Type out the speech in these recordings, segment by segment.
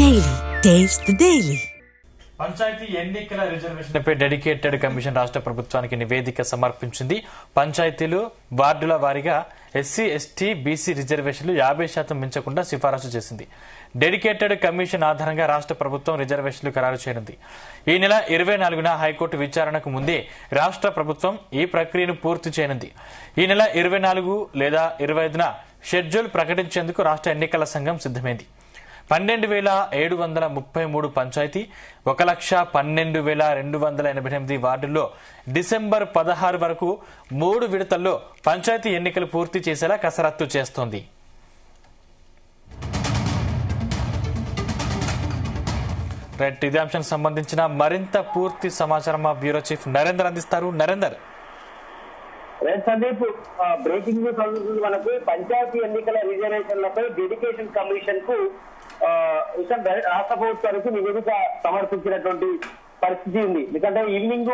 Daily. Taste the Daily. Panchayat ఎన్నికల రిజర్వేషన్లపై dedicated commission రాష్ట్ర ప్రభుత్వానికి నివేదిక సమర్పించింది. పంచాయతీలు వార్డుల వారీగా ఎస్సీ ఎస్టీ బీసీ రిజర్వేషన్లు 50% మించకుండా సిఫారసు చేసింది. డెడికేటెడ్ కమిషన్ ఆధారంగా రాష్ట్ర ప్రభుత్వం రిజర్వేషన్లు ఖరారు చేయనుంది. ఈ నెల 24న హైకోర్టు విచారణకు ముందే రాష్ట్ర ప్రభుత్వం ఈ ప్రక్రియను పూర్తి చేయనుంది. ఈ నెల 24 లేదా 25న షెడ్యూల్ ప్రకటించేందుకు రాష్ట్ర ఎన్నికల సంఘం సిద్దమైంది. 12,733 పంచాయతీ 1,12,288 వార్డుల్లో డిసెంబర్ 16 వరకు 3 విడతల్లో పంచాయతీ ఎన్నికలు పూర్తి చేసేలా కసరత్తు చేస్తోంది. ఇదే అంశానికి సంబంధించిన మరింత పూర్తి సమాచారం మా బ్యూరో చీఫ్ నరేందర్ అందిస్తారు. నరేందర్. సందీప్, బ్రేకింగ్ న్యూస్ అందుతుంది మనకు. పంచాయతీ ఎన్నికల రిజర్వేషన్లపై డెడికేషన్ కమిషన్ కు రాష్ట్ర ప్రభుత్వానికి నివేదిక సమర్పించినటువంటి పరిస్థితి ఉంది. ఎందుకంటే ఈవినింగ్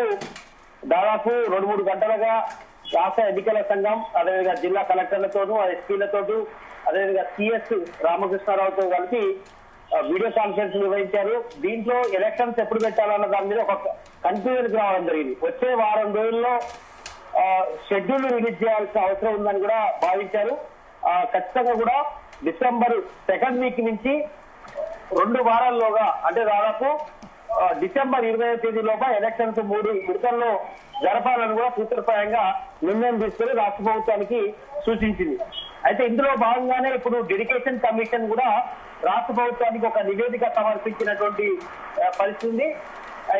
దాదాపు 2-3 గంటలుగా రాష్ట్ర ఎన్నికల సంఘం అదేవిధంగా జిల్లా కలెక్టర్లతోనూ ఎస్పీలతోటూ అదేవిధంగా సిఎస్ రామకృష్ణారావుతో కలిసి వీడియో కాన్ఫరెన్స్ నిర్వహించారు. దీంట్లో ఎలక్షన్స్ ఎప్పుడు పెట్టాలన్న దాని మీద ఒక కన్ఫ్యూజన్ రావడం జరిగింది. వచ్చే వారం రోజుల్లో షెడ్యూల్ రిలీజ్ చేయాల్సిన అవసరం ఉందని కూడా భావించారు. ఖచ్చితంగా కూడా డిసెంబర్ 2nd వీక్ నుంచి 2 వారాల్లోగా అంటే దాదాపు డిసెంబర్ 20వ తేదీలోగా ఎలక్షన్స్ 3 విడతల్లో జరపాలని కూడా సూత్రప్రాయంగా నిర్ణయం తీసుకుని రాష్ట్ర ప్రభుత్వానికి సూచించింది. అయితే ఇందులో భాగంగానే ఇప్పుడు డెడికేషన్ కమిషన్ కూడా రాష్ట్ర ప్రభుత్వానికి ఒక నివేదిక సమర్పించినటువంటి పరిస్థితి.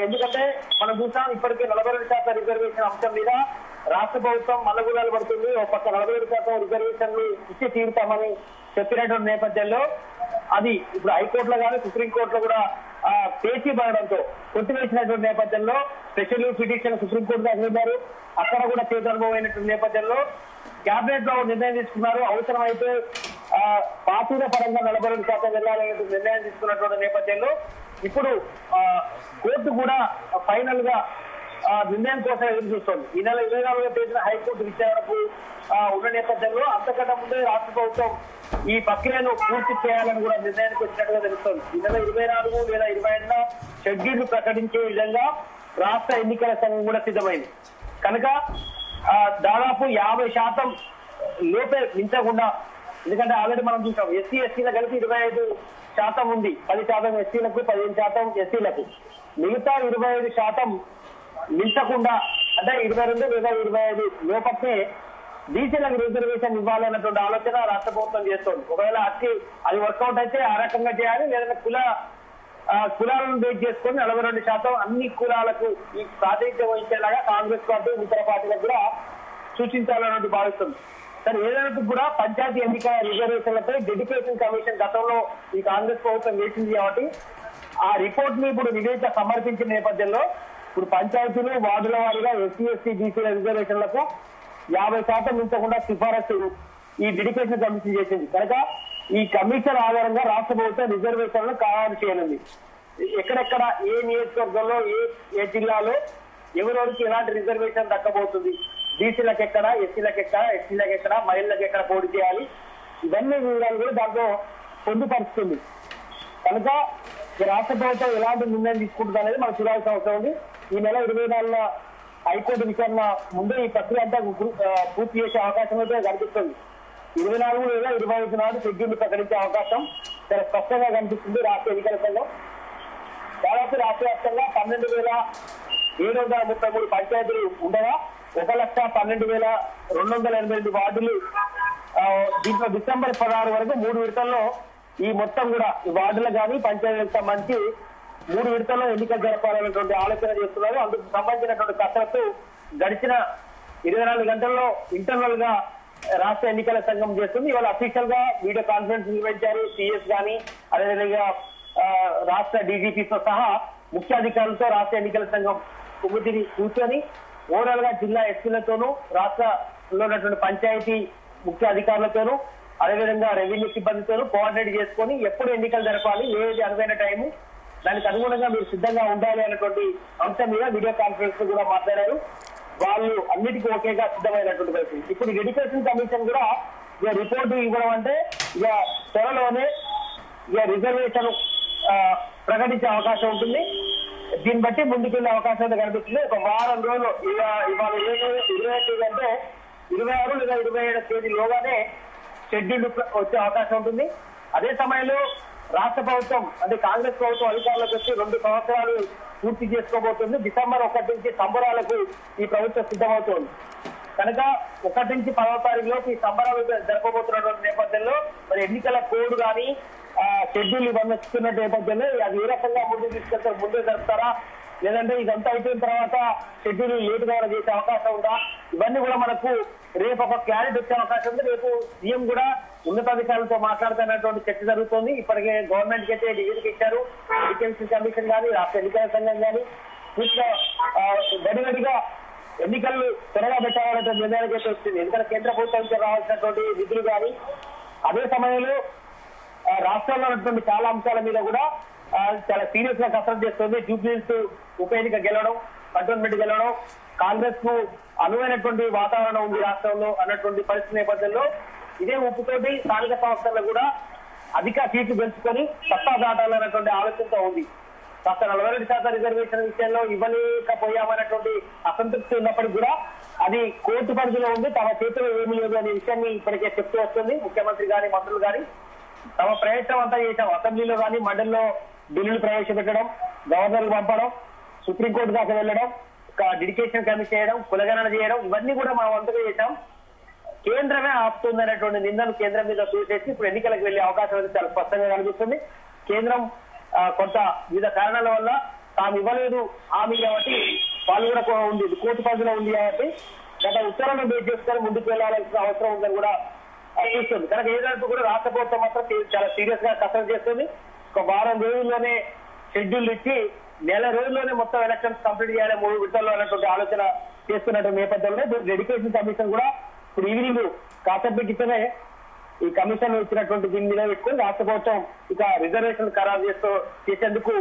ఎందుకంటే మనం చూసాం ఇప్పటికే 42% రిజర్వేషన్ అంశం మీద రాష్ట్ర ప్రభుత్వం మల్లగులాలు పడుతుంది. ఒక పక్క 47% రిజర్వేషన్లు ఇచ్చి తీరుతామని చెప్పినటువంటి నేపథ్యంలో అది ఇప్పుడు హైకోర్టులో కానీ సుప్రీంకోర్టులో కూడా పేచీ పడడంతో కొట్టివేసినటువంటి నేపథ్యంలో స్పెషల్ పిటిషన్ సుప్రీంకోర్టు దాకా వెళ్ళారు. అక్కడ కూడా చేతనుభవమైనటువంటి నేపథ్యంలో క్యాబినెట్ లో నిర్ణయం తీసుకున్నారు. అవసరమైతే పార్టీల పరంగా 42% వెళ్ళాలనే నిర్ణయం తీసుకున్నటువంటి నేపథ్యంలో ఇప్పుడు కోర్టు కూడా ఫైనల్ గా నిర్ణయం కోసం ఎదురు చూస్తోంది. ఈ నెల 24వ తేదీన హైకోర్టు విచారణకు ఉన్న నేపథ్యంలో అంతకంటే ముందే రాష్ట్ర ప్రభుత్వం ఈ ప్రక్రియను పూర్తి చేయాలని కూడా నిర్ణయానికి వచ్చినట్టుగా తెలుస్తోంది. ఈ నెల 24 లేదా 25న షెడ్యూల్ ప్రకటించే విధంగా రాష్ట్ర ఎన్నికల సంఘం కూడా సిద్ధమైంది. కనుక దాదాపు 50% లోపే మించకుండా, ఎందుకంటే ఆల్రెడీ మనం చూసాం ఎస్సీ ఎస్టీల కలిపి 25% ఉంది. 10% ఎస్సీలకు 15% ఎస్సీలకు, మిగతా 25% మించకుండా అంటే 22 లేదా 25 లోపే బీసీలకు రిజర్వేషన్ ఇవ్వాలన్నటువంటి ఆలోచన రాష్ట్ర ప్రభుత్వం చేస్తోంది. ఒకవేళ అది వర్కౌట్ అయితే ఆ రకంగా చేయాలి, లేదంటే కులాలను బేస్ చేసుకొని 42% అన్ని కులాలకు ఈ ప్రాతినిధ్యం వహించేలాగా కాంగ్రెస్ పార్టీ ఇతర పార్టీలకు కూడా సూచించాలన్నట్టు భావిస్తుంది. కానీ ఏదైనా కూడా పంచాయతీ ఎన్నికల రిజర్వేషన్లపై డెడికేషన్ కమిషన్ గతంలో ఈ కాంగ్రెస్ ప్రభుత్వం వేసింది కాబట్టి ఆ రిపోర్ట్ ని ఇప్పుడు నివేదిక సమర్పించిన నేపథ్యంలో ఇప్పుడు పంచాయతీలు వార్డుల వారీగా ఎస్సీ ఎస్టీ బీసీల రిజర్వేషన్లకు 50% మించకుండా సిఫారసు ఈ డెడికేషన్ కమిషన్ చేసింది. కనుక ఈ కమిషన్ ఆధారంగా రాష్ట్ర ప్రభుత్వం రిజర్వేషన్లను ఖరారు చేయనుంది. ఎక్కడెక్కడ ఏ నియోజకవర్గంలో ఏ జిల్లాలో ఎవరెవరికి ఎలాంటి రిజర్వేషన్ దక్కబోతుంది, బీసీలకు ఎక్కడ, ఎస్సీలకు ఎక్కడ, ఎస్టీలకు ఎక్కడ, మహిళలకు ఎక్కడ పోటీ చేయాలి, ఇవన్నీ వివరాలు కూడా దాంట్లో పొందుపరుస్తుంది. కనుక రాష్ట్ర ప్రభుత్వం ఎలాంటి నిర్ణయం తీసుకుంటుంది అనేది మనం చూడాల్సిన అవసరం ఉంది. ఈ నెల 24న హైకోర్టు విచారణ ముందే ఈ ప్రక్రియ అంతా పూర్తి చేసే అవకాశం అయితే కనిపిస్తుంది. 24 లేదా 25 నాడు షెడ్యూల్ ప్రకటించే అవకాశం చాలా స్పష్టంగా కనిపిస్తుంది. రాష్ట్ర ఎన్నికల సంఘం దాదాపు రాష్ట్ర వ్యాప్తంగా 12,733 పంచాయతీలు ఉండగా 1,12,288 వార్డులు. దీంట్లో డిసెంబర్ 16 వరకు 3 విడతల్లో ఈ మొత్తం కూడా ఈ వార్డులు కానీ పంచాయతీలకు సంబంధించి 3 విడతల్లో ఎన్నికలు జరపాలనేటువంటి ఆలోచన చేస్తున్నారు. అందుకు సంబంధించినటువంటి కసరత్తు గడిచిన 24 గంటల్లో ఇంటర్నల్ గా రాష్ట్ర ఎన్నికల సంఘం చేస్తుంది. ఇవాళ అఫీషియల్ గా వీడియో కాన్ఫరెన్స్ నిర్వహించారు. సిఎస్ గానీ అదేవిధంగా రాష్ట్ర డీజీపీతో సహా ముఖ్యాధికారులతో రాష్ట్ర ఎన్నికల సంఘం కమిటీని కూర్చొని ఓవరాల్ గా జిల్లా ఎస్పీలతోనూ రాష్ట్రంలో ఉన్నటువంటి పంచాయతీ ముఖ్య అధికారులతోనూ అదేవిధంగా రెవెన్యూ సిబ్బందితోనూ కోఆర్డినేట్ చేసుకొని ఎప్పుడు ఎన్నికలు జరపాలి, ఏది అనువైన టైము, దానికి అనుగుణంగా మీరు సిద్ధంగా ఉండాలి అనేటువంటి అంశం మీద వీడియో కాన్ఫరెన్స్ కూడా మాట్లాడారు. వాళ్ళు అన్నిటికీ ఒకేగా సిద్ధమైనటువంటి పరిస్థితి. ఇప్పుడు డెడికేషన్ కమిషన్ కూడా ఇక రిపోర్టు ఇవ్వడం అంటే ఇక త్వరలోనే ఇక రిజర్వేషన్ ప్రకటించే అవకాశం ఉంటుంది. దీన్ని బట్టి ముందుకెళ్లే అవకాశం అయితే కనిపిస్తుంది. ఒక వారం రోజులు ఇవాళ 21 అంటే 26 లేదా 27 తేదీలోగానే షెడ్యూల్ వచ్చే అవకాశం ఉంటుంది. అదే సమయంలో రాష్ట్ర ప్రభుత్వం అంటే కాంగ్రెస్ ప్రభుత్వం అధికారులకు వచ్చి 2 సంవత్సరాలు పూర్తి చేసుకోబోతుంది. డిసెంబర్ 1 నుంచి సంబరాలకు ఈ ప్రభుత్వం సిద్ధమవుతోంది కనుక 1 నుంచి 10వ తారీఖులోపు ఈ సంబరాలు జరపబోతున్నటువంటి నేపథ్యంలో మరి ఎన్నికల కోడ్ కానీ షెడ్యూల్ ఇవన్నీ వస్తున్న నేపథ్యంలో అది ఏ రకంగా ముందుకు తీసుకెళ్తారు, ముందే జరుపుతారా లేదంటే ఇదంతా అయిపోయిన తర్వాత షెడ్యూల్ లేటుగా చేసే అవకాశం ఉందా, ఇవన్నీ కూడా మనకు రేపు ఒక క్లారిటీ వచ్చే అవకాశం ఉంది. రేపు సీఎం కూడా ఉన్నతాధికారులతో మాట్లాడుతున్నటువంటి చర్చ జరుగుతోంది. ఇప్పటికే గవర్నమెంట్ కి అయితే నివేదిక ఇచ్చారు. ఎడ్యుకేషన్ కమిషన్ కానీ రాష్ట్ర ఎన్నికల సంఘం కానీ పూర్తిగా గడిగడిగా ఎన్నికలు త్వరగా పెట్టాలనే నిర్ణయానికి అయితే వచ్చింది. ఎందుకంటే కేంద్ర ప్రభుత్వం నుంచి రావాల్సినటువంటి నిధులు కానీ అదే సమయంలో రాష్ట్రంలో ఉన్నటువంటి చాలా అంశాల మీద కూడా చాలా సీరియస్ గా కసరత్తు చేస్తుంది. జూబ్లీహిల్స్ ఉప ఎన్నిక గెలవడం, కంటోన్మెంట్ గెలవడం, కాంగ్రెస్ కు అనువైనటువంటి వాతావరణం ఉంది రాష్ట్రంలో అన్నటువంటి పరిస్థితి నేపథ్యంలో ఇదే ఉప్పుతోటి స్థానిక సంస్థల్లో కూడా అధిక సీట్లు గెలుచుకొని సత్తా దాటాలన్నటువంటి ఆలోచనతో ఉంది. కాస్త 42% రిజర్వేషన్ విషయంలో ఇవ్వలేకపోయామన్నటువంటి అసంతృప్తి ఉన్నప్పటికీ కూడా అది కోర్టు పరిధిలో ఉంది. తమ చేతిలో ఏమీ లేదు అనే విషయాన్ని ఇప్పటికే చెప్తూ వస్తుంది ముఖ్యమంత్రి గాని మంత్రులు గాని. తమ ప్రయత్నం అంతా చేశాం. అసెంబ్లీలో కానీ మండలిలో బిల్లులు ప్రవేశపెట్టడం, గవర్నర్లు పంపడం, సుప్రీంకోర్టు దాకా వెళ్ళడం, డెడికేషన్ కమిషన్ చేయడం, కులగణన చేయడం, ఇవన్నీ కూడా మా వంతుగా చేశాం. కేంద్రమే ఆపుతుందనేటువంటి నిందను కేంద్రం మీద చూసేసి ఇప్పుడు ఎన్నికలకు వెళ్లే అవకాశం అయితే చాలా స్పష్టంగా కనిపిస్తుంది. కేంద్రం కొంత వివిధ కారణాల వల్ల తాము ఇవ్వలేదు హామీ కాబట్టి వాళ్ళు కూడా ఉంది, కోర్టు పరిధిలో ఉంది కాబట్టి గత ఉత్తర్వులను బేస్ చేసుకొని ముందుకు వెళ్లాల్సిన అవసరం ఉందని కూడా చూస్తుంది. కనుక ఏదంటూ కూడా రాష్ట్ర ప్రభుత్వం మాత్రం చాలా సీరియస్ గా కసరత్తు చేస్తుంది. ఒక వారం రోజుల్లోనే షెడ్యూల్ ఇచ్చి నెల రోజుల్లోనే మొత్తం ఎలక్షన్స్ కంప్లీట్ చేయాలి 3 విడతల్లో అన్నటువంటి ఆలోచన చేస్తున్నటువంటి నేపథ్యంలో డెడికేషన్ కమిషన్ కూడా ఇప్పుడు ఈవినింగ్ కాసేపు క్రితమే ఈ కమిషన్ ఇచ్చినటువంటి దీని మీద పెట్టుకుని రాష్ట్ర ప్రభుత్వం ఇక రిజర్వేషన్ ఖరారు చేసేందుకు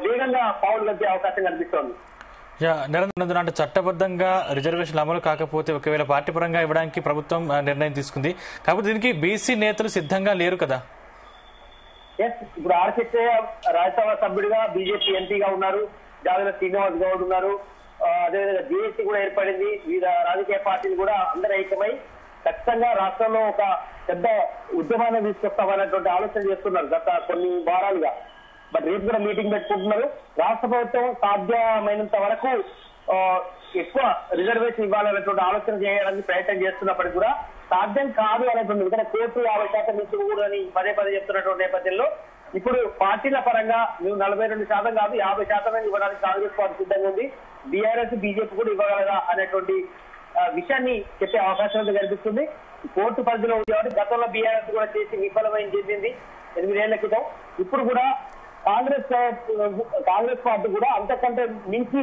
వేగంగా పావులు కట్టే అవకాశం కనిపిస్తోంది. నిరంతరం అంటే చట్టబద్ధంగా రిజర్వేషన్లు అమలు కాకపోతే ఒకవేళ పార్టీ పరంగా ఇవ్వడానికి ప్రభుత్వం నిర్ణయం తీసుకుంది కాబట్టి దీనికి బీసీ నేతలు సిద్ధంగా లేరు కదా. ఇప్పుడు ఆర్ఎస్ఎస్ రాజ్యసభ సభ్యుడిగా బీజేపీ ఎంపీగా ఉన్నారు, జాగల శ్రీనివాస్ గౌడ్ ఉన్నారు, అదేవిధంగా జీఎస్టీ కూడా ఏర్పడింది. వివిధ రాజకీయ పార్టీలు కూడా అందరూ ఐక్యమై ఖచ్చితంగా రాష్ట్రంలో ఒక పెద్ద ఉద్యమాన్ని తీసుకొస్తామన్నటువంటి ఆలోచన చేస్తున్నారు గత కొన్ని వారాలుగా. బట్ రేపు కూడా మీటింగ్ పెట్టుకుంటున్నారు. రాష్ట్ర ప్రభుత్వం సాధ్యమైనంత వరకు ఎక్కువ రిజర్వేషన్ ఇవ్వాలనేటువంటి ఆలోచన చేయడానికి ప్రయత్నం చేస్తున్నప్పటికీ కూడా సాధ్యం కాదు అనేటువంటి ఎందుకంటే కోర్టు 50% నుంచి కూడా అని పదే చెప్తున్నటువంటి నేపథ్యంలో ఇప్పుడు పార్టీల పరంగా మేము 42% కాదు 50% ఇవ్వడానికి కాంగ్రెస్ పార్టీ సిద్ధంగా ఉంది. బీఆర్ఎస్ బీజేపీ కూడా ఇవ్వగలరా అనేటువంటి విషయాన్ని చెప్పే అవకాశం కనిపిస్తుంది. కోర్టు పరిధిలో ఉంది కాబట్టి గతంలో బీఆర్ఎస్ కూడా చేసి విఫలమైన చెందింది 8 ఏళ్ల క్రితం. ఇప్పుడు కూడా కాంగ్రెస్ పార్టీ కూడా అంతకంటే మించి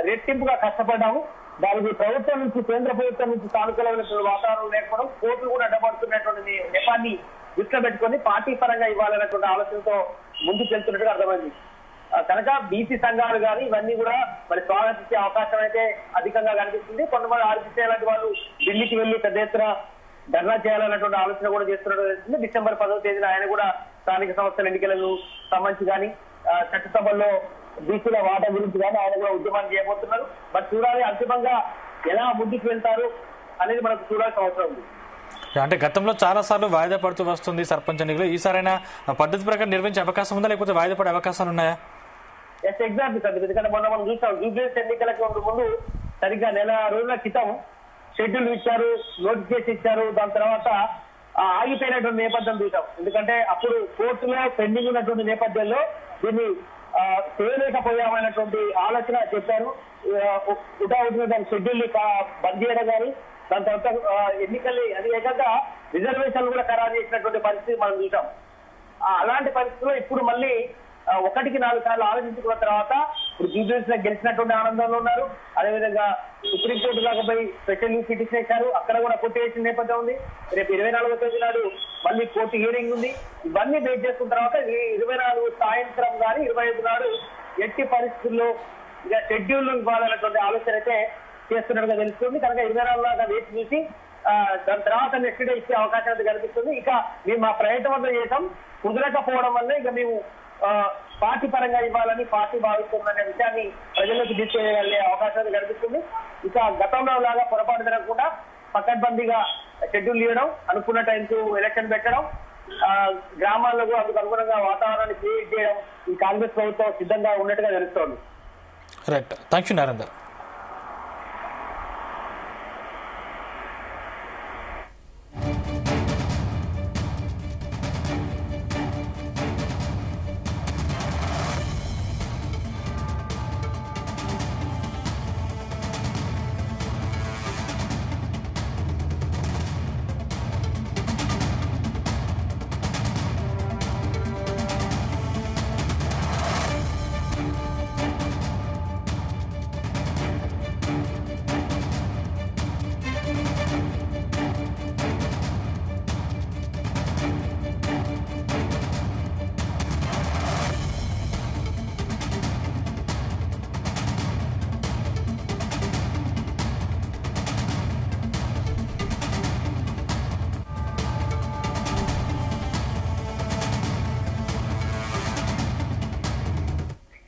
రెట్టింపుగా కష్టపడ్డాము. దానికి ప్రభుత్వం నుంచి కేంద్ర ప్రభుత్వం నుంచి సానుకూలమైనటువంటి వాతావరణం లేకపోవడం, కోర్టులు కూడా అడ్డపడుతున్నటువంటి నెపాన్ని దృష్టిలో పెట్టుకుని పార్టీ పరంగా ఇవ్వాలన్నటువంటి ఆలోచనతో ముందుకు వెళ్తున్నట్టుగా అర్థమైంది. కనుక బీసీ సంఘాలు కానీ ఇవన్నీ కూడా మరి స్వాగతించే అవకాశం అయితే అధికంగా కనిపిస్తుంది. కొంతమంది ఆర్బీసీ లాంటి వాళ్ళు ఢిల్లీకి వెళ్లి పెద్ద ఎత్తున ధర్నా చేయాలన్నటువంటి ఆలోచన కూడా చేస్తున్నట్టు తెలుస్తుంది. డిసెంబర్ 10వ తేదీన ఆయన కూడా స్థానిక సంస్థల ఎన్నికలకు సంబంధించి కానీ చట్టసభల్లో బీసీల వాటా గురించి కానీ ఆయన కూడా ఉద్యమాన్ని చేయబోతున్నారు. బట్ చూడాలి అంతిమంగా ఎలా ముందుకు వెళ్తారు అనేది మనకు చూడాల్సిన అవసరం ఉంది. అంటే గతంలో చాలా సార్లు వాయిదా పడుతూ వస్తుంది సర్పంచ్ ఎన్నికలు. ఈసారైనా పద్ధతి ప్రకారం నిర్వహించే అవకాశం ఉందా లేకపోతే వాయిదా పడే అవకాశాలు ఉన్నాయా? Exactly sir. ఎందుకంటే మొన్న మనం చూసాం జూబ్లీహిల్స్ ఎన్నికలకు ముందు సరిగ్గా నెల రోజుల క్రితం షెడ్యూల్ ఇచ్చారు, నోటిఫికేషన్ ఇచ్చారు. దాని తర్వాత ఆగిపోయినటువంటి నేపథ్యం చూసాం. ఎందుకంటే అప్పుడు కోర్టులో పెండింగ్ ఉన్నటువంటి నేపథ్యంలో దీన్ని చేయలేకపోయామన్నటువంటి ఆలోచన చెప్పారు. ఉదాహరణ దాని షెడ్యూల్ బంద్ చేయడం కానీ దాని తర్వాత ఎన్నికల్ని అది ఏకంగా రిజర్వేషన్లు కూడా ఖరారు చేసినటువంటి పరిస్థితి మనం చూసాం. అలాంటి పరిస్థితుల్లో ఇప్పుడు మళ్ళీ 1కి 4 సార్లు ఆలోచించుకున్న తర్వాత ఇప్పుడు జూబ్లీహిల్స్ లో గెలిచినటువంటి ఆనందంలో ఉన్నారు. అదేవిధంగా సుప్రీంకోర్టు దాకా పోయి స్పెషల్ పిటిషన్ ఇచ్చారు, అక్కడ కూడా కొట్టేసిన నేపథ్యం ఉంది. రేపు 24వ తేదీ నాడు మళ్ళీ కోర్టు హియరింగ్ ఉంది. ఇవన్నీ బేస్ చేసుకున్న తర్వాత 24 సాయంత్రం కానీ 25 నాడు ఎట్టి పరిస్థితుల్లో ఇక షెడ్యూల్ ఇవ్వాలన్నటువంటి ఆలోచన అయితే చేస్తున్నట్టుగా తెలుస్తుంది. కనుక 24 దాకా వేచి చూసి దాని తర్వాత నెక్స్ట్ డే ఇచ్చే అవకాశం అయితే కనిపిస్తుంది. ఇక మేము మా ప్రయత్నం చేసాం, కుదరకపోవడం వల్ల ఇక మేము పార్టీ పరంగా ఇవ్వాలని పార్టీ భావిస్తుందనే విషయాన్ని ప్రజలకు తీసుకెళ్లే అవకాశం కనిపిస్తుంది. ఇక గతంలో లాగా పొరపాటు జరగకుండా పకడ్బందీగా షెడ్యూల్ ఇవ్వడం, అనుకున్న టైంకు ఎలక్షన్ పెట్టడం, గ్రామాల్లో అందుకు అనుగుణంగా వాతావరణాన్ని క్రియేట్ చేయడం ఈ కాంగ్రెస్ ప్రభుత్వం సిద్ధంగా ఉన్నట్టుగా తెలుస్తోంది. Right, thank you Narender.